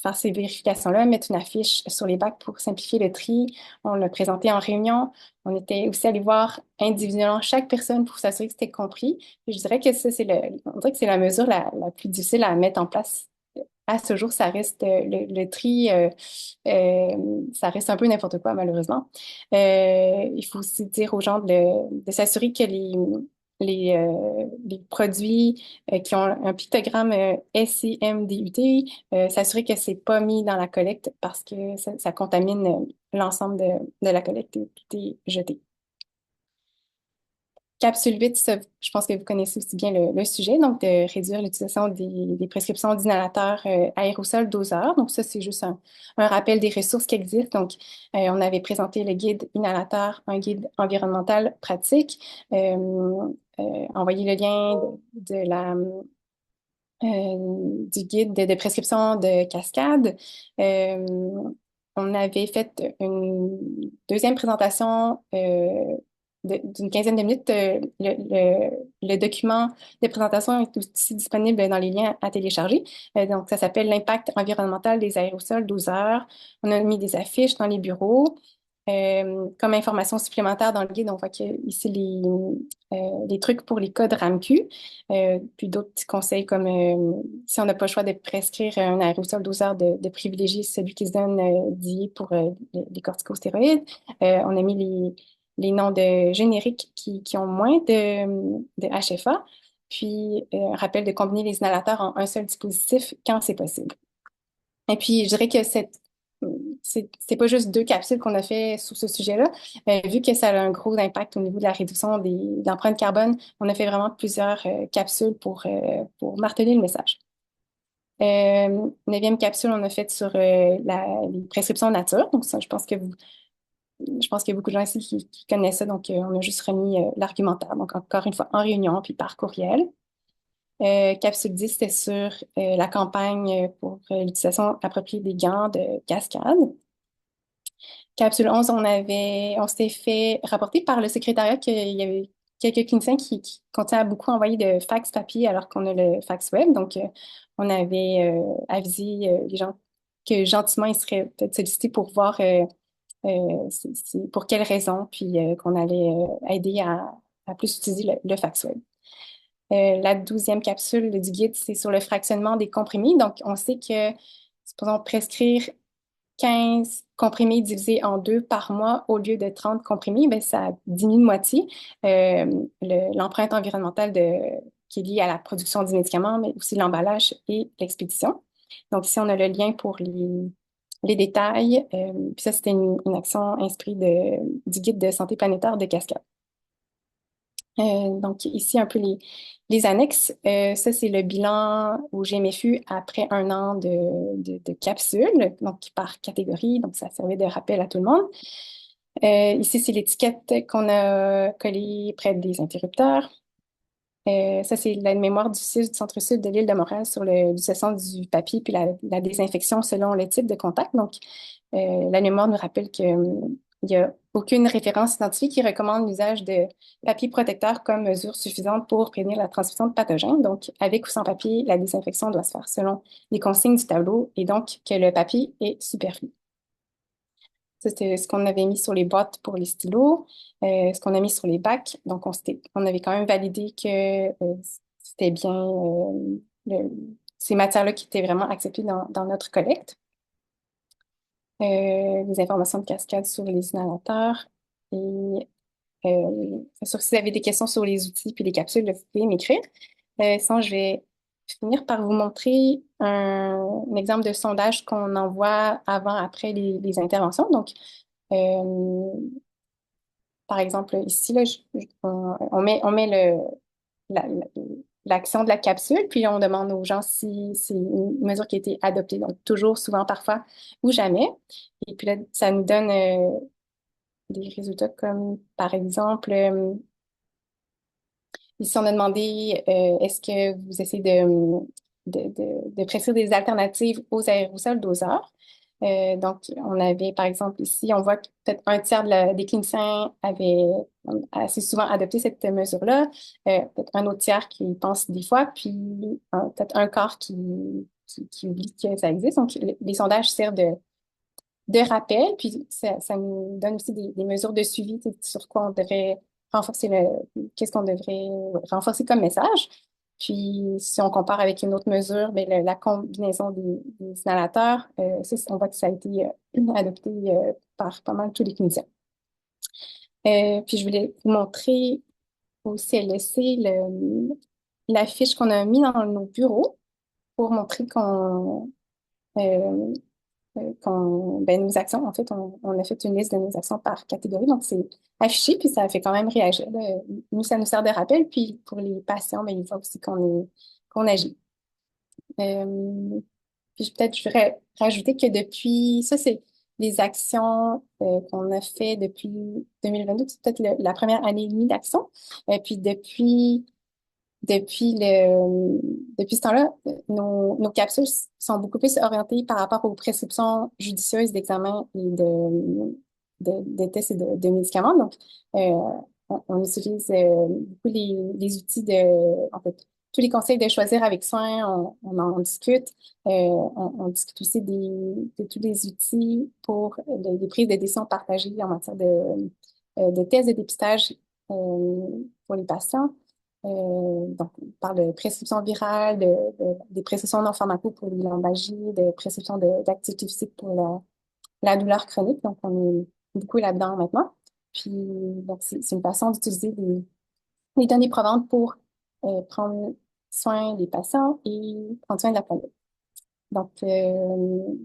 faire ces vérifications-là, mettre une affiche sur les bacs pour simplifier le tri. On l'a présenté en réunion. On était aussi allé voir individuellement chaque personne pour s'assurer que c'était compris. Puis je dirais que ça, on dirait que c'est la mesure la plus difficile à mettre en place à ce jour, ça reste le tri, ça reste un peu n'importe quoi, malheureusement. Il faut aussi dire aux gens de s'assurer que les produits qui ont un pictogramme SIMDUT, s'assurer que c'est pas mis dans la collecte parce que ça contamine l'ensemble de la collecte et tout est jeté. Capsule 8, ça, je pense que vous connaissez aussi bien le sujet, donc de réduire l'utilisation des prescriptions d'inhalateurs aérosols doseurs. Donc ça, c'est juste un rappel des ressources qui existent. Donc, on avait présenté le guide inhalateur, un guide environnemental pratique, envoyé le lien du guide de prescription de cascade. On avait fait une deuxième présentation d'une quinzaine de minutes. Le document de présentation est aussi disponible dans les liens à télécharger. Donc, ça s'appelle l'impact environnemental des aérosols 12 heures. On a mis des affiches dans les bureaux. Comme information supplémentaire dans le guide, on voit que ici les trucs pour les codes RAMQ, puis d'autres petits conseils comme si on n'a pas le choix de prescrire un aérosol 12 heures, de privilégier celui qui se donne dit pour les corticostéroïdes. On a mis les noms de génériques qui ont moins de HFA, puis un rappel de combiner les inhalateurs en un seul dispositif quand c'est possible. Et puis, je dirais que c'est pas juste deux capsules qu'on a fait sur ce sujet-là. Vu que ça a un gros impact au niveau de la réduction de l'empreinte carbone, on a fait vraiment plusieurs capsules pour marteler le message. Neuvième capsule, on a fait sur les prescriptions nature. Donc, ça, je pense qu'il y a beaucoup de gens ici qui connaissent ça. Donc, on a juste remis l'argumentaire. Donc, encore une fois, en réunion, puis par courriel. Capsule 10, c'était sur la campagne pour l'utilisation appropriée des gants de cascade. Capsule 11, on s'était fait rapporter par le secrétariat qu'il y avait quelques cliniciens qui continuaient à beaucoup envoyer de fax papier alors qu'on a le fax web. Donc, on avait avisé les gens que gentiment, ils seraient peut-être sollicités pour voir pour quelles raisons, puis qu'on allait aider à plus utiliser le fax web. La 12e capsule du guide, c'est sur le fractionnement des comprimés. Donc, on sait que, supposons prescrire 15 comprimés divisés en deux par mois au lieu de 30 comprimés, ben, ça diminue de moitié l'empreinte environnementale qui est liée à la production du médicament, mais aussi l'emballage et l'expédition. Donc, ici, on a le lien pour les détails. Puis ça, c'était une action inspirée du guide de santé planétaire de Cascade. Donc, ici, un peu les annexes. Ça, c'est le bilan au GMFU après un an de capsules, donc par catégorie. Donc, ça servait de rappel à tout le monde. Ici, c'est l'étiquette qu'on a collée près des interrupteurs. Ça, c'est la mémoire du CIS du Centre-Sud de l'île de Montréal sur l'utilisation du papier puis la désinfection selon le type de contact. Donc, la mémoire nous rappelle qu'il n'y a aucune référence identifiée qui recommande l'usage de papier protecteur comme mesure suffisante pour prévenir la transmission de pathogènes. Donc, avec ou sans papier, la désinfection doit se faire selon les consignes du tableau et donc que le papier est superflu. Ça, c'était ce qu'on avait mis sur les boîtes pour les stylos, ce qu'on a mis sur les bacs. Donc, on avait quand même validé que c'était bien ces matières-là qui étaient vraiment acceptées dans notre collecte. Les informations de cascade sur les inhalateurs. Et sûr, si vous avez des questions sur les outils puis les capsules, vous pouvez m'écrire. Sinon, je vais finir par vous montrer un exemple de sondage qu'on envoie avant, après les interventions. Donc, par exemple, ici, là, on met l'action de la capsule, puis on demande aux gens si c'est une mesure qui a été adoptée. Donc, toujours, souvent, parfois ou jamais. Et puis là, ça nous donne des résultats comme, par exemple, Ici, on a demandé est-ce que vous essayez de prescrire des alternatives aux aérosols doseurs? Donc, on avait, par exemple, ici, on voit que peut-être un tiers des cliniciens avaient assez souvent adopté cette mesure-là, peut-être un autre tiers qui y pense des fois, puis peut-être un quart qui oublie que ça existe. Donc, les sondages servent de rappel, puis ça nous donne aussi des mesures de suivi, tu sais, sur quoi on devrait renforcer qu'est-ce qu'on devrait renforcer comme message. Puis, si on compare avec une autre mesure, ben, la combinaison des inhalateurs, on voit que ça a été adopté par pas mal tous les cliniciens. Puis, je voulais vous montrer au CLSC l'affiche qu'on a mis dans nos bureaux pour montrer euh, nos actions, en fait, on a fait une liste de nos actions par catégorie, donc c'est affiché, puis ça fait quand même réagir, là. Nous, ça nous sert de rappel, puis pour les patients, ben, ils voient aussi qu'on agit. Euh, Puis peut-être je voudrais rajouter que depuis, ça c'est les actions qu'on a fait depuis 2022, c'est peut-être la première année et demie d'action. Puis depuis ce temps-là, nos capsules sont beaucoup plus orientées par rapport aux prescriptions judicieuses d'examens et de tests et de médicaments. Donc, euh, on utilise beaucoup les outils en fait, tous les conseils de choisir avec soin, on en discute. On discute aussi de tous les outils pour les prises de décisions partagées en matière de tests de dépistage pour les patients. Donc, on parle de prescription virale, des prescriptions non pharmacaux pour les lombalgies, de prescription d'activité physique pour la douleur chronique. Donc, on est beaucoup là-dedans maintenant. Puis, donc, c'est une façon d'utiliser les données probantes pour prendre soin des patients et prendre soin de la planète. Donc,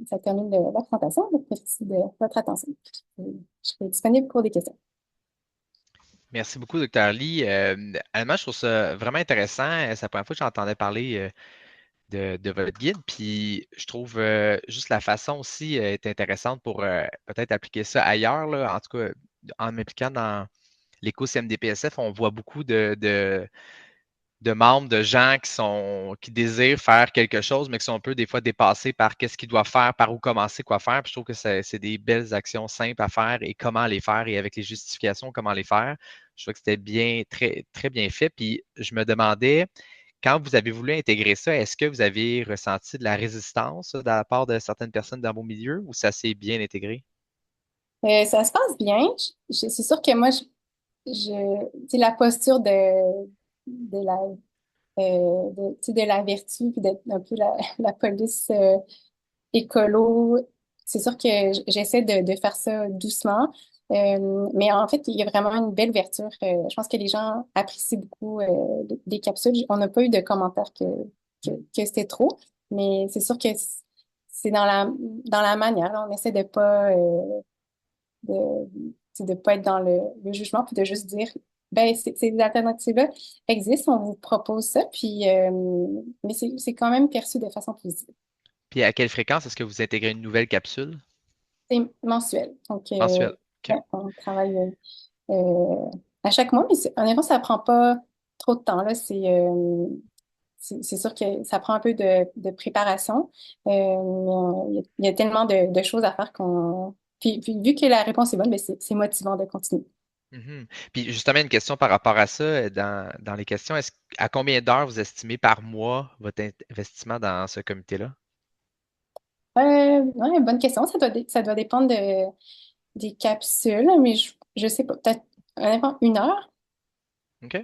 ça termine la présentation. Donc, merci de votre attention. Je suis disponible pour des questions. Merci beaucoup, Dr. Lee. Honnêtement, je trouve ça vraiment intéressant. C'est la première fois que j'entendais parler de votre guide. Puis je trouve juste la façon aussi est intéressante pour peut-être appliquer ça ailleurs, là. En tout cas, en m'impliquant dans l'éco-CMDPSF, on voit beaucoup de membres, de gens qui désirent faire quelque chose, mais qui sont un peu des fois dépassés par qu'est-ce qu'ils doivent faire, par où commencer, quoi faire. Puis je trouve que c'est des belles actions simples à faire et comment les faire et avec les justifications, comment les faire. Je trouve que c'était bien, très, très bien fait. Puis je me demandais, quand vous avez voulu intégrer ça, est-ce que vous avez ressenti de la résistance de la part de certaines personnes dans vos milieux ou ça s'est bien intégré? Ça se passe bien. C'est sûr que moi, tu sais, la posture de la tu sais, de la vertu, puis d'être un peu la police écolo. C'est sûr que j'essaie de faire ça doucement. Mais en fait, il y a vraiment une belle ouverture. Je pense que les gens apprécient beaucoup les capsules. On n'a pas eu de commentaires que c'était trop, mais c'est sûr que c'est dans la manière, là. On essaie de pas de, c'est de pas être dans le jugement, puis de juste dire, ben, ces alternatives-là existent, on vous propose ça, puis, mais c'est quand même perçu de façon positive. Puis à quelle fréquence est-ce que vous intégrez une nouvelle capsule C'est mensuel. Donc, mensuelle? OK. ouais, on travaille euh, à chaque mois, mais honnêtement, ça prend pas trop de temps, là. C'est sûr que ça prend un peu de préparation, mais il y a tellement de choses à faire puis vu que la réponse est bonne, ben c'est motivant de continuer. Mhm. Puis justement, une question par rapport à ça, dans les questions, à combien d'heures vous estimez par mois votre investissement dans ce comité-là? Ouais, bonne question. Ça doit dépendre des capsules, mais je sais pas, peut-être honnêtement 1 heure. OK.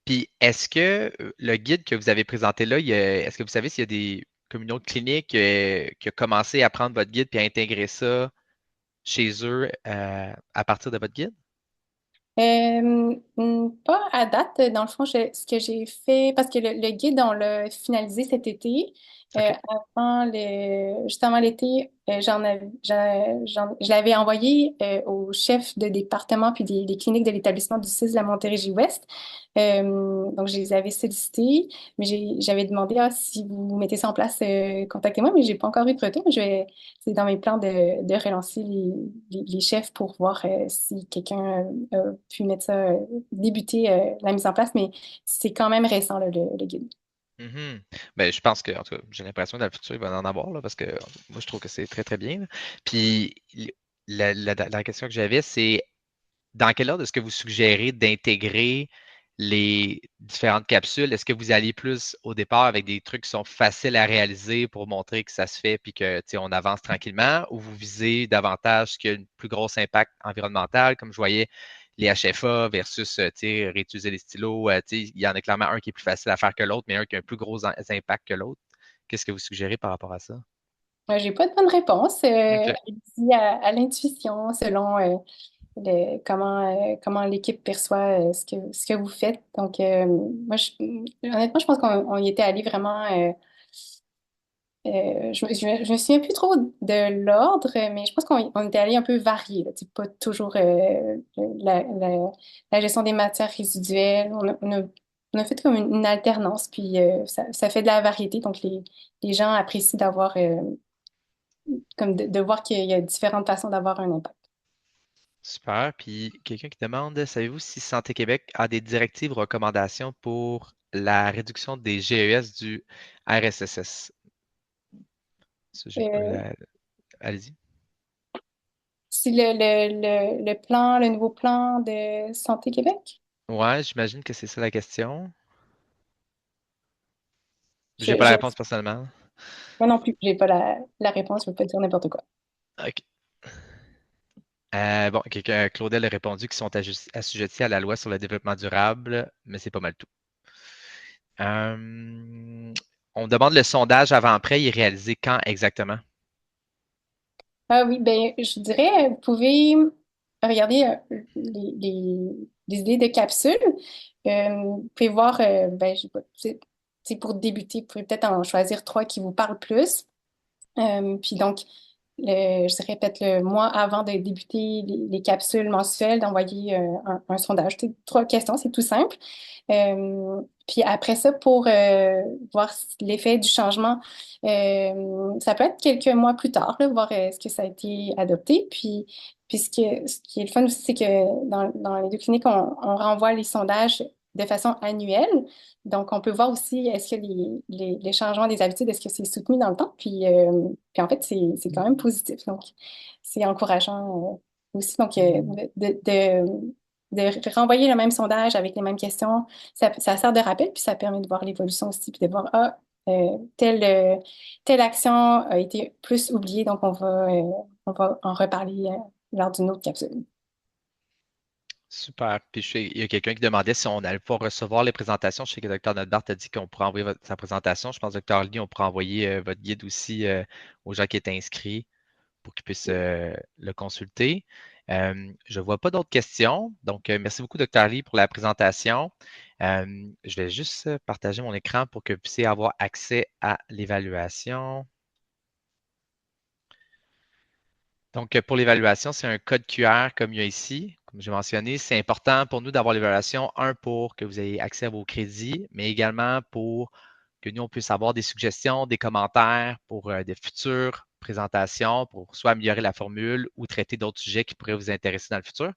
Puis est-ce que le guide que vous avez présenté là, est-ce que vous savez s'il y a des communautés cliniques qui ont commencé à prendre votre guide puis à intégrer ça chez eux à partir de votre guide? Pas à date. Dans le fond, ce que j'ai fait, parce que le guide, on l'a finalisé cet été. OK. Avant justement l'été, je l'avais envoyé au chef de département puis des cliniques de l'établissement du 6 de la Montérégie-Ouest. Donc, je les avais sollicités, mais j'avais demandé si vous mettez ça en place, contactez-moi, mais j'ai pas encore eu de retour. C'est dans mes plans de relancer les chefs pour voir si quelqu'un a pu mettre ça débuté la mise en place, mais c'est quand même récent, là, le guide. Mhm. Ben, je pense que, en tout cas, j'ai l'impression que dans le futur, il va en avoir, là, parce que moi, je trouve que c'est très, très bien, là. Puis, la question que j'avais, c'est dans quel ordre est-ce que vous suggérez d'intégrer les différentes capsules? Est-ce que vous alliez plus au départ avec des trucs qui sont faciles à réaliser pour montrer que ça se fait puis que, tu sais, on avance tranquillement, ou vous visez davantage ce qui a un plus gros impact environnemental, comme je voyais les HFA versus, tu sais, réutiliser les stylos, tu sais, il y en a clairement un qui est plus facile à faire que l'autre, mais un qui a un plus gros impact que l'autre. Qu'est-ce que vous suggérez par rapport à ça? J'ai pas de bonne réponse. OK. Dit à l'intuition, selon comment l'équipe perçoit ce que vous faites. Donc, moi, honnêtement, je pense qu'on y était allé vraiment. Je me souviens plus trop de l'ordre, mais je pense qu'on était allé un peu varié, là. C'est pas toujours la gestion des matières résiduelles. On a fait comme une alternance, puis ça fait de la variété. Donc, les gens apprécient d'avoir, comme de voir qu'il y a différentes façons d'avoir un impact. Super. Puis quelqu'un qui demande, savez-vous si Santé Québec a des directives ou recommandations pour la réduction des GES du RSSS? Ça, j'ai pas Euh, allez-y. c'est le nouveau plan de Santé Québec? Ouais, j'imagine que c'est ça la question. J'ai Je, pas la je, réponse personnellement. moi non plus, j'ai pas la réponse, je veux pas dire n'importe quoi. OK. Bon, Claudel a répondu qu'ils sont assujettis à la loi sur le développement durable, mais c'est pas mal tout. Euh, on demande le sondage avant-après, il est réalisé quand exactement? Ah oui, ben je dirais, vous pouvez regarder les idées de capsules. Vous pouvez voir, ben, je sais pas, c'est pour débuter, vous pouvez peut-être en choisir trois qui vous parlent plus. Puis donc, je dirais peut-être le mois avant de débuter les capsules mensuelles, d'envoyer un sondage. C'est trois questions, c'est tout simple. Puis après ça, pour voir l'effet du changement, ça peut être quelques mois plus tard, là, voir est-ce que ça a été adopté. Puis ce qui est le fun aussi, c'est que dans les deux cliniques, on renvoie les sondages de façon annuelle. Donc, on peut voir aussi est-ce que les changements des habitudes, est-ce que c'est soutenu dans le temps? Puis en fait, c'est quand même positif. Donc, c'est encourageant aussi. Donc, de renvoyer le même sondage avec les mêmes questions, ça sert de rappel, puis ça permet de voir l'évolution aussi, puis de voir, ah, telle action a été plus oubliée, donc on va en reparler lors d'une autre capsule. Super. Puis il y a quelqu'un qui demandait si on allait pouvoir recevoir les présentations. Je sais que le Dr Notbart a dit qu'on pourrait envoyer sa présentation. Je pense que Dr Lee, on pourrait envoyer votre guide aussi aux gens qui étaient inscrits pour qu'ils puissent le consulter. Je ne vois pas d'autres questions. Donc, merci beaucoup, Dr Lee, pour la présentation. Je vais juste partager mon écran pour que vous puissiez avoir accès à l'évaluation. Donc, pour l'évaluation, c'est un code QR comme il y a ici. Comme j'ai mentionné, c'est important pour nous d'avoir l'évaluation, un, pour que vous ayez accès à vos crédits, mais également pour que nous, on puisse avoir des suggestions, des commentaires pour des futures présentations, pour soit améliorer la formule ou traiter d'autres sujets qui pourraient vous intéresser dans le futur.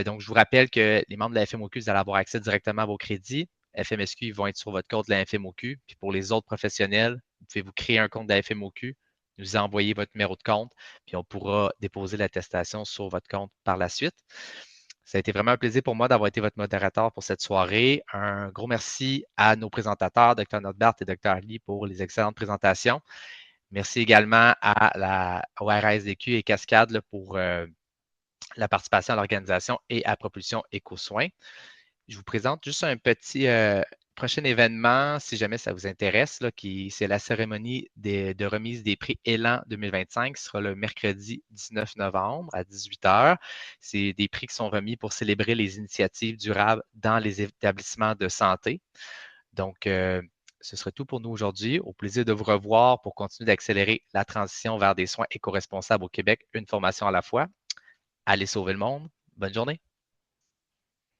Donc, je vous rappelle que les membres de la FMOQ, vous allez avoir accès directement à vos crédits. FMSQ, ils vont être sur votre compte de la FMOQ. Puis pour les autres professionnels, vous pouvez vous créer un compte de la FMOQ, nous envoyer votre numéro de compte, puis on pourra déposer l'attestation sur votre compte par la suite. Ça a été vraiment un plaisir pour moi d'avoir été votre modérateur pour cette soirée. Un gros merci à nos présentateurs, Dr. Notbart et Dr. Lee, pour les excellentes présentations. Merci également au RSDQ et Cascade là, pour la participation à l'organisation et à Propulsion Éco-Soins. Je vous présente juste un petit prochain événement, si jamais ça vous intéresse, c'est la cérémonie de remise des prix Élan 2025, qui sera le mercredi 19 novembre à 18 h. C'est des prix qui sont remis pour célébrer les initiatives durables dans les établissements de santé. Donc, ce serait tout pour nous aujourd'hui. Au plaisir de vous revoir pour continuer d'accélérer la transition vers des soins éco-responsables au Québec, une formation à la fois. Allez sauver le monde. Bonne journée.